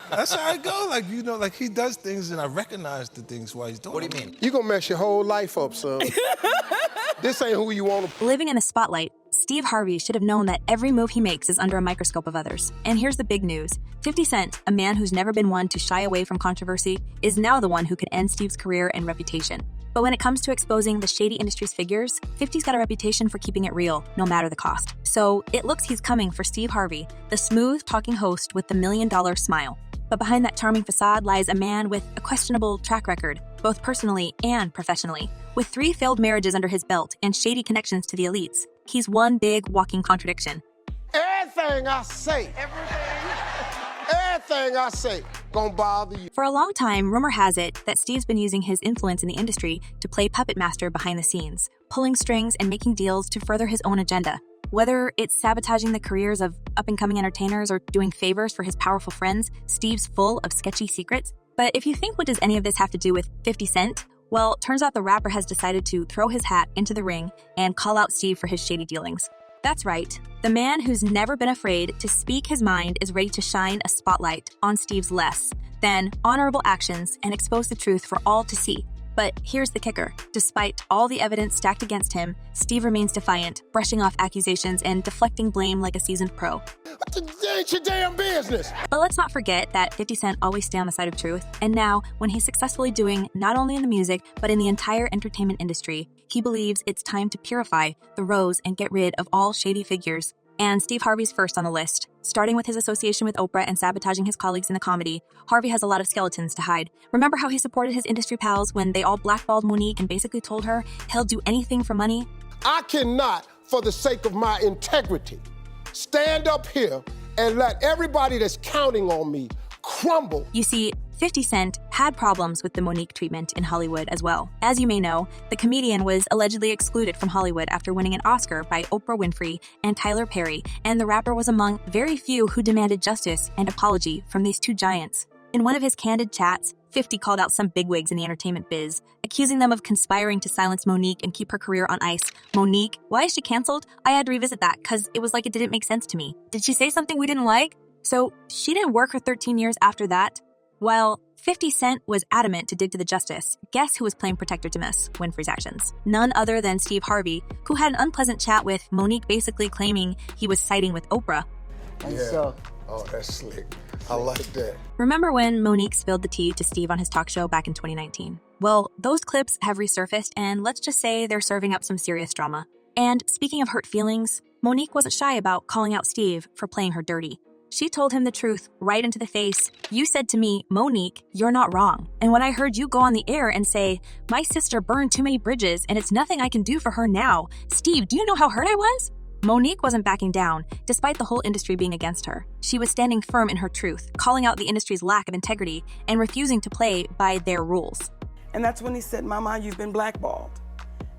That's how it go. Like, you know, like he does things and I recognize the things while he's doing it. What do you mean? You gonna mess your whole life up, son. This ain't who you want to... Living in the spotlight, Steve Harvey should have known that every move he makes is under a microscope of others. And here's the big news. 50 Cent, a man who's never been one to shy away from controversy, is now the one who could end Steve's career and reputation. But when it comes to exposing the shady industry's figures, 50's got a reputation for keeping it real, no matter the cost. So it looks he's coming for Steve Harvey, the smooth-talking host with the $1 million smile. But behind that charming facade lies a man with a questionable track record, both personally and professionally. With 3 failed marriages under his belt and shady connections to the elites, he's one big walking contradiction. Everything I say gonna bother you. For a long time, rumor has it that Steve's been using his influence in the industry to play puppet master behind the scenes, pulling strings and making deals to further his own agenda. Whether it's sabotaging the careers of up-and-coming entertainers or doing favors for his powerful friends, Steve's full of sketchy secrets. But if you think, what does any of this have to do with 50 Cent? Well, turns out the rapper has decided to throw his hat into the ring and call out Steve for his shady dealings. That's right. The man who's never been afraid to speak his mind is ready to shine a spotlight on Steve's less than honorable actions and expose the truth for all to see. But here's the kicker. Despite all the evidence stacked against him, Steve remains defiant, brushing off accusations and deflecting blame like a seasoned pro. That ain't your damn business. But let's not forget that 50 Cent always stay on the side of truth. And now, when he's successfully doing not only in the music, but in the entire entertainment industry, he believes it's time to purify the rows and get rid of all shady figures. And Steve Harvey's first on the list. Starting with his association with Oprah and sabotaging his colleagues in the comedy, Harvey has a lot of skeletons to hide. Remember how he supported his industry pals when they all blackballed Monique and basically told her he'll do anything for money? I cannot, for the sake of my integrity, stand up here and let everybody that's counting on me crumble. You see, 50 Cent had problems with the Monique treatment in Hollywood as well. As you may know, the comedian was allegedly excluded from Hollywood after winning an Oscar by Oprah Winfrey and Tyler Perry, and the rapper was among very few who demanded justice and apology from these two giants. In one of his candid chats, 50 called out some bigwigs in the entertainment biz, accusing them of conspiring to silence Monique and keep her career on ice. Monique? Why is she canceled? I had to revisit that because it was like it didn't make sense to me. Did she say something we didn't like? So she didn't work for 13 years after that? While 50 Cent was adamant to dig to the justice, guess who was playing protector to Miss Winfrey's actions? None other than Steve Harvey, who had an unpleasant chat with Monique basically claiming he was siding with Oprah. Yeah. Oh, that's slick. I like that. Remember when Monique spilled the tea to Steve on his talk show back in 2019? Well, those clips have resurfaced, and let's just say they're serving up some serious drama. And speaking of hurt feelings, Monique wasn't shy about calling out Steve for playing her dirty. She told him the truth right into the face. You said to me, Monique, you're not wrong. And when I heard you go on the air and say, my sister burned too many bridges and it's nothing I can do for her now. Steve, do you know how hurt I was? Monique wasn't backing down, despite the whole industry being against her. She was standing firm in her truth, calling out the industry's lack of integrity and refusing to play by their rules. And that's when he said, Mama, you've been blackballed.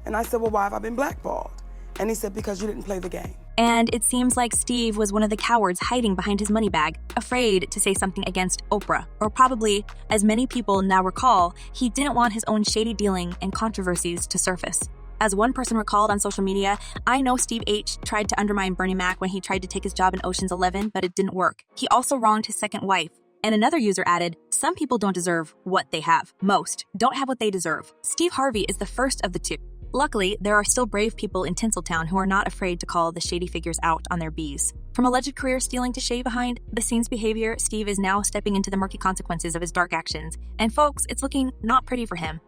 And I said, well, why have I been blackballed? And he said, because you didn't play the game. And it seems like Steve was one of the cowards hiding behind his money bag, afraid to say something against Oprah. Or probably, as many people now recall, he didn't want his own shady dealing and controversies to surface. As one person recalled on social media, I know Steve H. tried to undermine Bernie Mac when he tried to take his job in Ocean's 11, but it didn't work. He also wronged his second wife. And another user added, some people don't deserve what they have. Most don't have what they deserve. Steve Harvey is the first of the two. Luckily, there are still brave people in Tinseltown who are not afraid to call the shady figures out on their B's. From alleged career stealing to shady behind the scenes behavior, Steve is now stepping into the murky consequences of his dark actions. And folks, it's looking not pretty for him.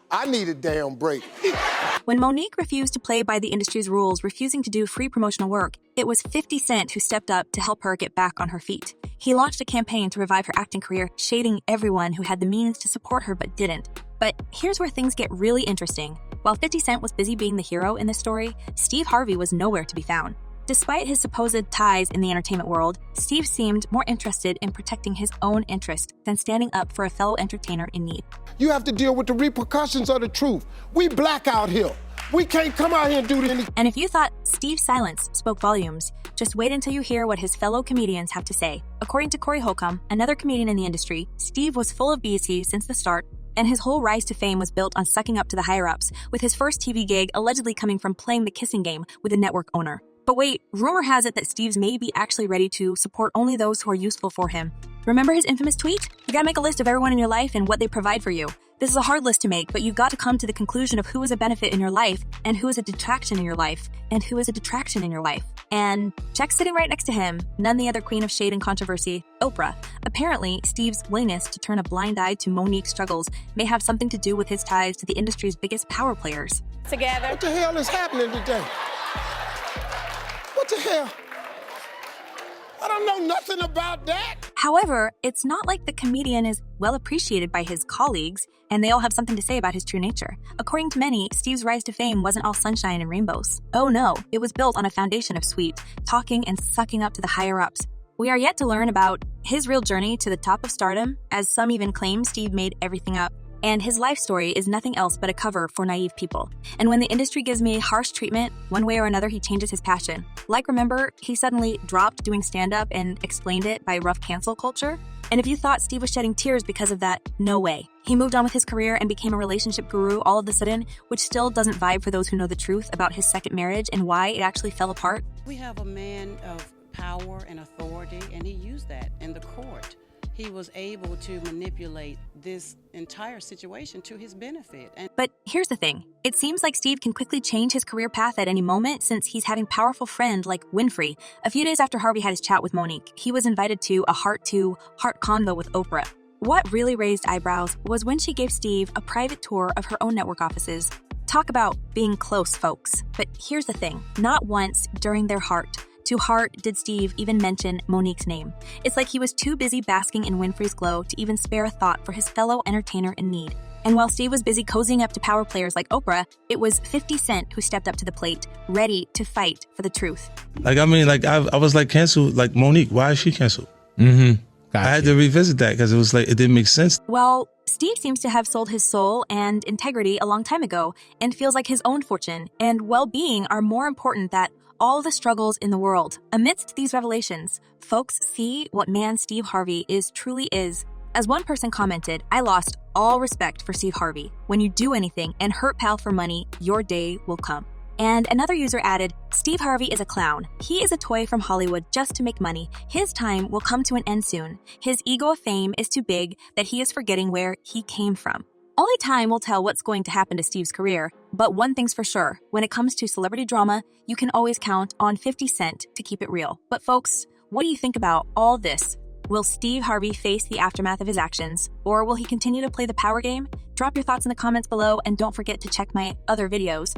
I need a damn break. When Monique refused to play by the industry's rules, refusing to do free promotional work, it was 50 Cent who stepped up to help her get back on her feet. He launched a campaign to revive her acting career, shading everyone who had the means to support her but didn't. But here's where things get really interesting. While 50 Cent was busy being the hero in this story, Steve Harvey was nowhere to be found. Despite his supposed ties in the entertainment world, Steve seemed more interested in protecting his own interest than standing up for a fellow entertainer in need. You have to deal with the repercussions of the truth. We black out here. We can't come out here and do this. And if you thought Steve's silence spoke volumes, just wait until you hear what his fellow comedians have to say. According to Corey Holcomb, another comedian in the industry, Steve was full of BC since the start, and his whole rise to fame was built on sucking up to the higher-ups, with his first TV gig allegedly coming from playing the kissing game with a network owner. But wait, rumor has it that Steve's may be actually ready to support only those who are useful for him. Remember his infamous tweet? You gotta make a list of everyone in your life and what they provide for you. This is a hard list to make, but you've got to come to the conclusion of who is a benefit in your life and who is a detraction in your life and who is a detraction in your life. And check sitting right next to him, none the other queen of shade and controversy, Oprah. Apparently, Steve's willingness to turn a blind eye to Monique's struggles may have something to do with his ties to the industry's biggest power players. Together. What the hell is happening today? What the hell? I don't know nothing about that. However, it's not like the comedian is well appreciated by his colleagues, and they all have something to say about his true nature. According to many, Steve's rise to fame wasn't all sunshine and rainbows. Oh no, it was built on a foundation of sweet, talking and sucking up to the higher-ups. We are yet to learn about his real journey to the top of stardom, as some even claim Steve made everything up. And his life story is nothing else but a cover for naive people. And when the industry gives me harsh treatment, one way or another he changes his passion. Like remember, he suddenly dropped doing stand-up and explained it by rough cancel culture? And if you thought Steve was shedding tears because of that, no way. He moved on with his career and became a relationship guru all of a sudden, which still doesn't vibe for those who know the truth about his second marriage and why it actually fell apart. We have a man of power and authority, and he used that in the court. He was able to manipulate this entire situation to his benefit. But here's the thing. It seems like Steve can quickly change his career path at any moment since he's having powerful friend like Winfrey. A few days after Harvey had his chat with Monique, he was invited to a heart-to-heart convo with Oprah. What really raised eyebrows was when she gave Steve a private tour of her own network offices. Talk about being close, folks. But here's the thing. Not once during their heart-to-heart did Steve even mention Monique's name. It's like he was too busy basking in Winfrey's glow to even spare a thought for his fellow entertainer in need. And while Steve was busy cozying up to power players like Oprah, it was 50 Cent who stepped up to the plate, ready to fight for the truth. I was like canceled, like Monique. Why is she canceled? Gotcha. I had to revisit that because it was like, it didn't make sense. Well, Steve seems to have sold his soul and integrity a long time ago and feels like his own fortune and well-being are more important than all the struggles in the world. Amidst these revelations, folks see what man Steve Harvey truly is. As one person commented, I lost all respect for Steve Harvey. When you do anything and hurt pal for money, your day will come. And another user added, Steve Harvey is a clown. He is a toy from Hollywood just to make money. His time will come to an end soon. His ego of fame is too big that he is forgetting where he came from. Only time will tell what's going to happen to Steve's career, but one thing's for sure, when it comes to celebrity drama, you can always count on 50 Cent to keep it real. But folks, what do you think about all this? Will Steve Harvey face the aftermath of his actions, or will he continue to play the power game? Drop your thoughts in the comments below, and don't forget to check my other videos.